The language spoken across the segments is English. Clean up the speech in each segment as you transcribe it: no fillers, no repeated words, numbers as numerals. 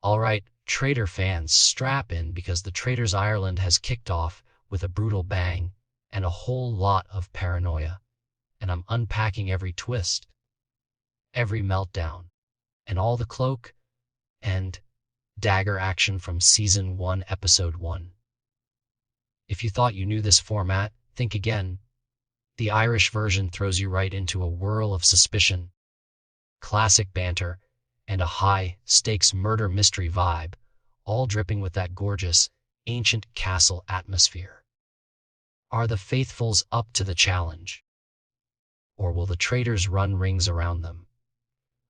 All right, Traitor fans, strap in because the Traitors Ireland has kicked off with a brutal bang and a whole lot of paranoia. And I'm unpacking every twist, every meltdown, and all the cloak and dagger action from Season 1, Episode 1. If you thought you knew this format, think again. The Irish version throws you right into a whirl of suspicion, classic banter, and a high-stakes murder mystery vibe, all dripping with that gorgeous, ancient castle atmosphere. Are the faithfuls up to the challenge? Or will the traitors run rings around them?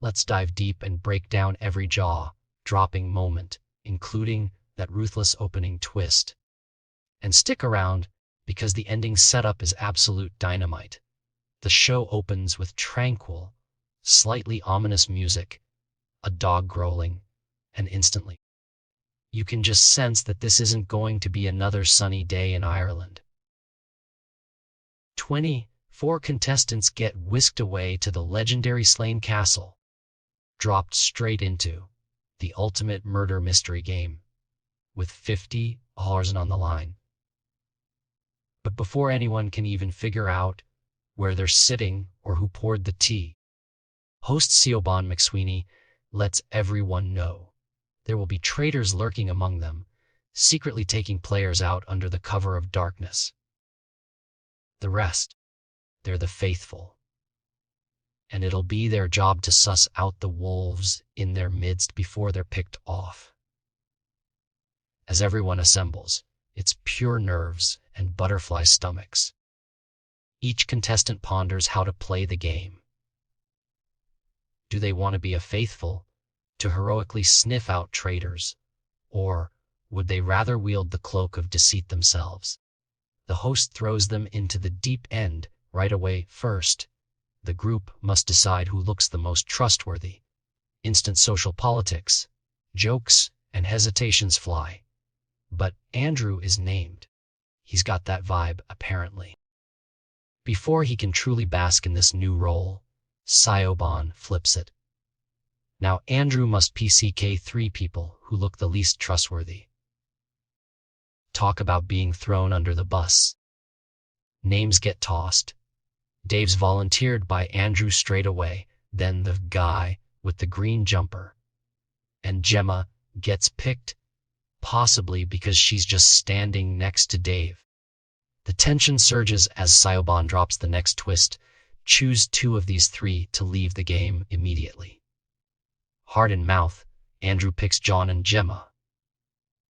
Let's dive deep and break down every jaw-dropping moment, including that ruthless opening twist. And stick around, because the ending setup is absolute dynamite. The show opens with tranquil, slightly ominous music, a dog growling, and instantly, you can just sense that this isn't going to be another sunny day in Ireland. 24 contestants get whisked away to the legendary Slane Castle, dropped straight into the ultimate murder mystery game, with $50 on the line. But before anyone can even figure out where they're sitting or who poured the tea, host Siobhan McSweeney lets everyone know there will be traitors lurking among them, secretly taking players out under the cover of darkness. The rest, they're the faithful. And it'll be their job to suss out the wolves in their midst before they're picked off. As everyone assembles, it's pure nerves and butterfly stomachs. Each contestant ponders how to play the game. Do they want to be a faithful, to heroically sniff out traitors, or would they rather wield the cloak of deceit themselves? The host throws them into the deep end right away. First, the group must decide who looks the most trustworthy. Instant social politics, jokes, and hesitations fly. But Andrew is named. He's got that vibe, apparently. Before he can truly bask in this new role, Siobhan flips it. Now Andrew must PCK 3 people who look the least trustworthy. Talk about being thrown under the bus. Names get tossed. Dave's volunteered by Andrew straight away, then the guy with the green jumper. And Gemma gets picked, possibly because she's just standing next to Dave. The tension surges as Siobhan drops the next twist. Choose 2 of these 3 to leave the game immediately. Heart in mouth, Andrew picks John and Gemma.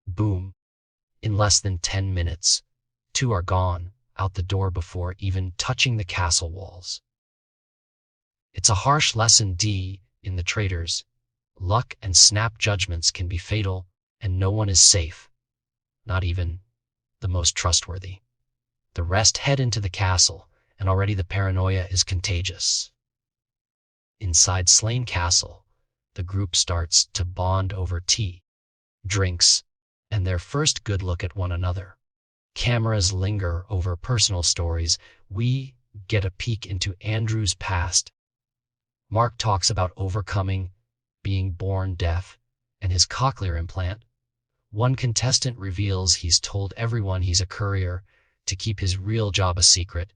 Boom. In less than 10 minutes, 2 are gone, out the door before even touching the castle walls. It's a harsh lesson in the Traitors. Luck and snap judgments can be fatal, and no one is safe. Not even the most trustworthy. The rest head into the castle, and already the paranoia is contagious. Inside Slane Castle, the group starts to bond over tea, drinks, and their first good look at one another. Cameras linger over personal stories. We get a peek into Andrew's past. Mark talks about overcoming being born deaf and his cochlear implant. One contestant reveals he's told everyone he's a courier to keep his real job a secret.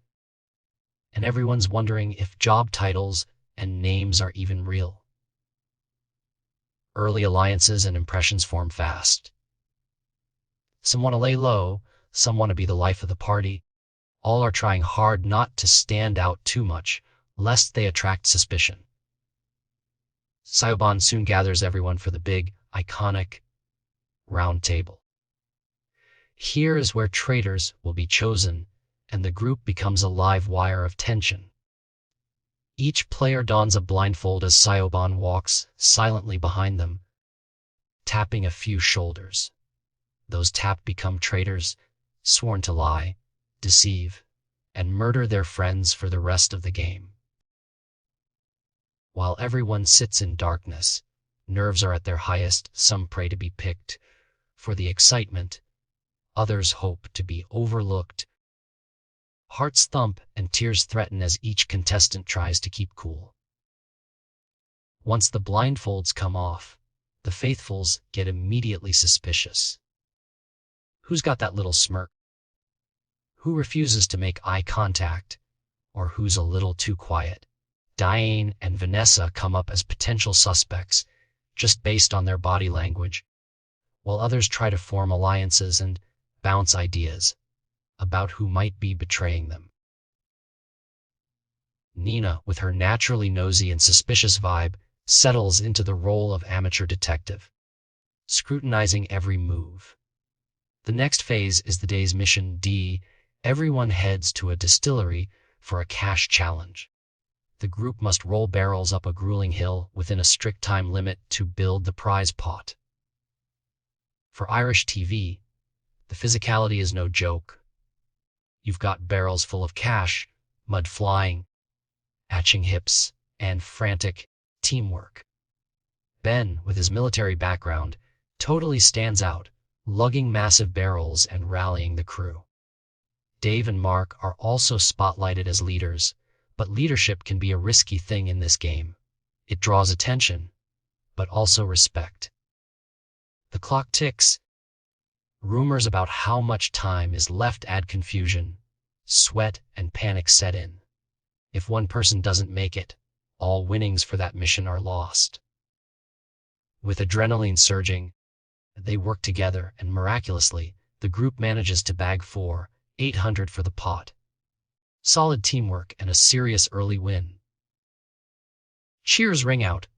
And everyone's wondering if job titles and names are even real. Early alliances and impressions form fast. Some want to lay low, some want to be the life of the party. All are trying hard not to stand out too much, lest they attract suspicion. Siobhan soon gathers everyone for the big, iconic round table. Here is where traitors will be chosen, and the group becomes a live wire of tension. Each player dons a blindfold as Siobhan walks silently behind them, tapping a few shoulders. Those tapped become traitors, sworn to lie, deceive, and murder their friends for the rest of the game. While everyone sits in darkness, nerves are at their highest. Some pray to be picked for the excitement. Others hope to be overlooked. Hearts thump and tears threaten as each contestant tries to keep cool. Once the blindfolds come off, The faithfuls get immediately suspicious. Who's got that little smirk? Who refuses to make eye contact? Or who's a little too quiet? Diane and Vanessa come up as potential suspects just based on their body language, while others try to form alliances and bounce ideas about who might be betraying them. Nina, with her naturally nosy and suspicious vibe, settles into the role of amateur detective, scrutinizing every move. The next phase is the day's mission D. Everyone heads to a distillery for a cash challenge. The group must roll barrels up a grueling hill within a strict time limit to build the prize pot. For Irish TV, the physicality is no joke. You've got barrels full of cash, mud flying, hatching hips, and frantic teamwork. Ben, with his military background, totally stands out, lugging massive barrels and rallying the crew. Dave and Mark are also spotlighted as leaders, but leadership can be a risky thing in this game. It draws attention, but also respect. The clock ticks. Rumors about how much time is left add confusion. Sweat and panic set in. If one person doesn't make it, all winnings for that mission are lost. With adrenaline surging, they work together, and miraculously, the group manages to bag 800 for the pot. Solid teamwork and a serious early win. Cheers ring out.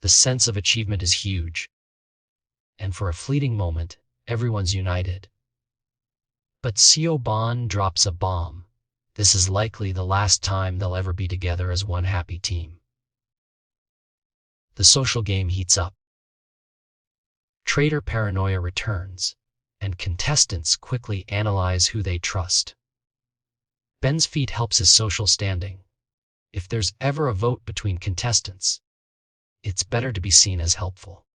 The sense of achievement is huge. And for a fleeting moment, everyone's united. But Siobhan drops a bomb. This is likely the last time they'll ever be together as one happy team. The social game heats up. Traitor paranoia returns, and contestants quickly analyze who they trust. Ben's feat helps his social standing. If there's ever a vote between contestants, it's better to be seen as helpful.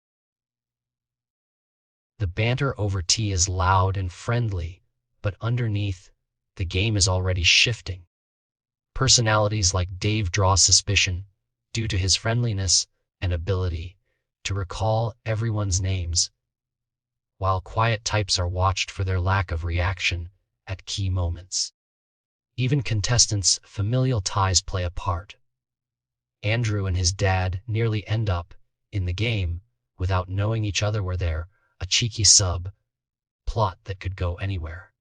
The banter over tea is loud and friendly, but underneath, the game is already shifting. Personalities like Dave draw suspicion due to his friendliness and ability to recall everyone's names, while quiet types are watched for their lack of reaction at key moments. Even contestants' familial ties play a part. Andrew and his dad nearly end up in the game without knowing each other were there, a cheeky plot that could go anywhere.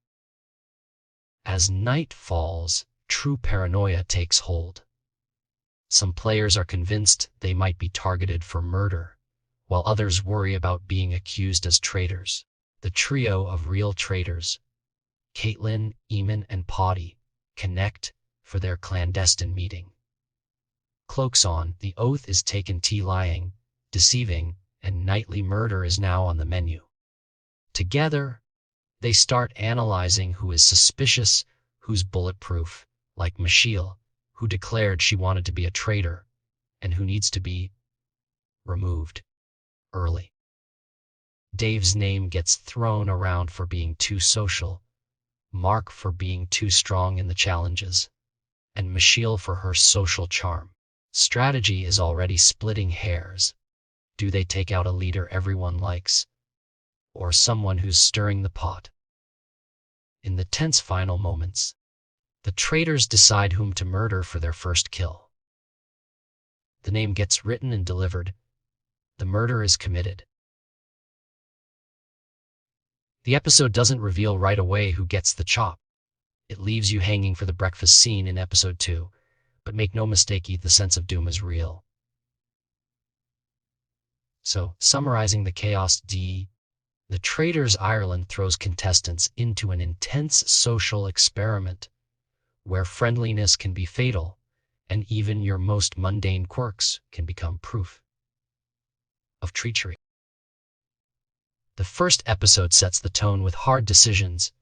As night falls, true paranoia takes hold. Some players are convinced they might be targeted for murder, while others worry about being accused as traitors. The trio of real traitors, Caitlin, Eamon, and Potty, connect for their clandestine meeting. Cloaks on, the oath is taken, tea lying, deceiving, and nightly murder is now on the menu. Together, they start analyzing who is suspicious, who's bulletproof, like Michelle, who declared she wanted to be a traitor, and who needs to be removed early. Dave's name gets thrown around for being too social, Mark for being too strong in the challenges, and Michelle for her social charm. Strategy is already splitting hairs. Do they take out a leader everyone likes, or someone who's stirring the pot? In the tense final moments, the traitors decide whom to murder for their first kill. The name gets written and delivered. The murder is committed. The episode doesn't reveal right away who gets the chop. It leaves you hanging for the breakfast scene in episode 2, but make no mistake, the sense of doom is real. So, summarizing the chaos D, the Traitors Ireland throws contestants into an intense social experiment where friendliness can be fatal, and even your most mundane quirks can become proof of treachery. The first episode sets the tone with hard decisions,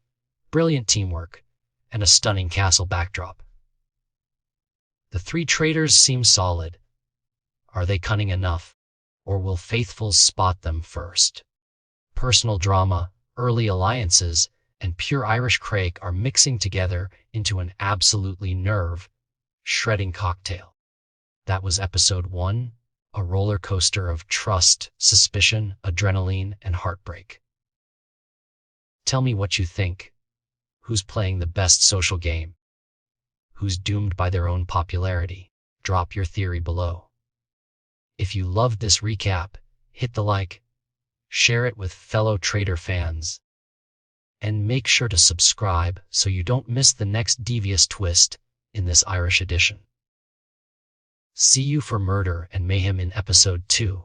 brilliant teamwork, and a stunning castle backdrop. The three traitors seem solid. Are they cunning enough, or will faithfuls spot them first? Personal drama, early alliances, and pure Irish crack are mixing together into an absolutely nerve-shredding cocktail. That was episode 1 a roller coaster of trust, suspicion, adrenaline, and heartbreak. Tell me what you think. Who's playing the best social game? Who's doomed by their own popularity? Drop your theory below. If you loved this recap, hit the like, share it with fellow Traitor fans, and make sure to subscribe so you don't miss the next devious twist in this Irish edition. See you for Murder and Mayhem in episode 2.